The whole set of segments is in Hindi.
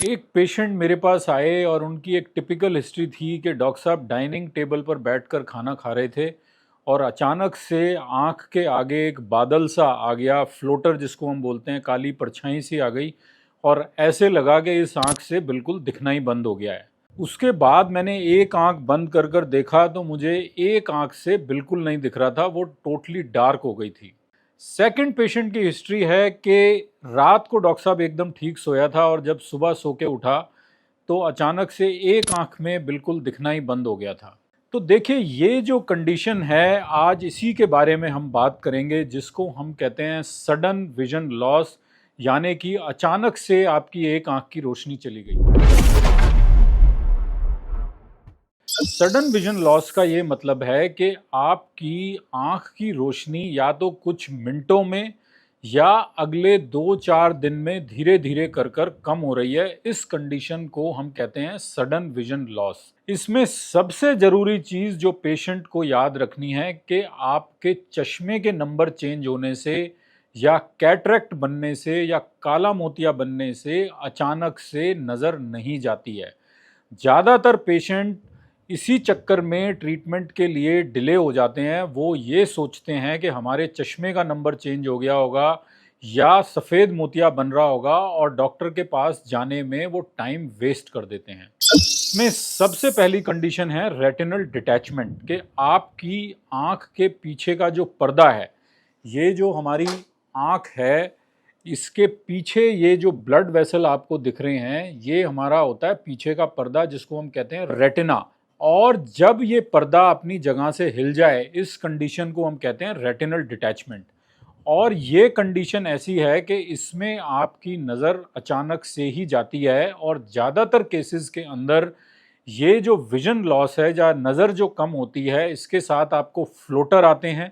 एक पेशेंट मेरे पास आए और उनकी एक टिपिकल हिस्ट्री थी कि डॉक्टर साहब डाइनिंग टेबल पर बैठकर खाना खा रहे थे और अचानक से आंख के आगे एक बादल सा आ गया, फ्लोटर जिसको हम बोलते हैं, काली परछाई सी आ गई और ऐसे लगा कि इस आंख से बिल्कुल दिखना ही बंद हो गया है। उसके बाद मैंने एक आंख बंद कर कर देखा तो मुझे एक आंख से बिल्कुल नहीं दिख रहा था, वो टोटली डार्क हो गई थी। सेकंड पेशेंट की हिस्ट्री है कि रात को डॉक्टर साहब एकदम ठीक सोया था और जब सुबह सो के उठा तो अचानक से एक आंख में बिल्कुल दिखना ही बंद हो गया था। तो देखिए, ये जो कंडीशन है, आज इसी के बारे में हम बात करेंगे, जिसको हम कहते हैं सडन विजन लॉस, यानी कि अचानक से आपकी एक आंख की रोशनी चली गई। सडन विजन लॉस का ये मतलब है कि आपकी आंख की रोशनी या तो कुछ मिनटों में या अगले 2-4 दिन में धीरे धीरे कर कर कम हो रही है। इस कंडीशन को हम कहते हैं सडन विजन लॉस। इसमें सबसे जरूरी चीज जो पेशेंट को याद रखनी है कि आपके चश्मे के नंबर चेंज होने से या कैटरेक्ट बनने से या काला मोतिया बनने से अचानक से नजर नहीं जाती है। ज्यादातर पेशेंट इसी चक्कर में ट्रीटमेंट के लिए डिले हो जाते हैं। वो ये सोचते हैं कि हमारे चश्मे का नंबर चेंज हो गया होगा या सफ़ेद मोतिया बन रहा होगा और डॉक्टर के पास जाने में वो टाइम वेस्ट कर देते हैं। इसमें सबसे पहली कंडीशन है रेटिनल डिटैचमेंट, कि आपकी आंख के पीछे का जो पर्दा है, ये जो हमारी आंख है, इसके पीछे ये जो ब्लड वेसल आपको दिख रहे हैं, ये हमारा होता है पीछे का पर्दा, जिसको हम कहते हैं रेटिना। और जब ये पर्दा अपनी जगह से हिल जाए, इस कंडीशन को हम कहते हैं रेटिनल डिटैचमेंट। और ये कंडीशन ऐसी है कि इसमें आपकी नज़र अचानक से ही जाती है और ज़्यादातर केसेस के अंदर ये जो विजन लॉस है या नज़र जो कम होती है, इसके साथ आपको फ्लोटर आते हैं,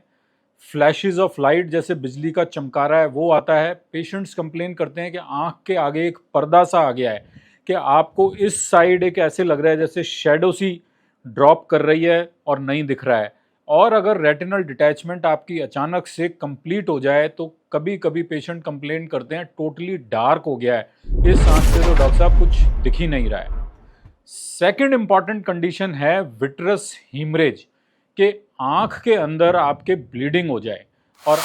फ्लैशेस ऑफ लाइट, जैसे बिजली का चमकारा है वो आता है। पेशेंट्स कंप्लेन करते हैं कि आंख के आगे एक पर्दा सा आ गया है, कि आपको इस साइड एक ऐसे लग रहा है जैसे शेडो सी ड्रॉप कर रही है और नहीं दिख रहा है। और अगर रेटिनल डिटैचमेंट आपकी अचानक से कंप्लीट हो जाए तो कभी कभी पेशेंट कंप्लेन करते हैं टोटली डार्क हो गया है, इस आंख से तो डॉक्टर साहब कुछ दिख ही नहीं रहा है। सेकंड इंपॉर्टेंट कंडीशन है विट्रस हीमरेज, के आंख के अंदर आपके ब्लीडिंग हो जाए और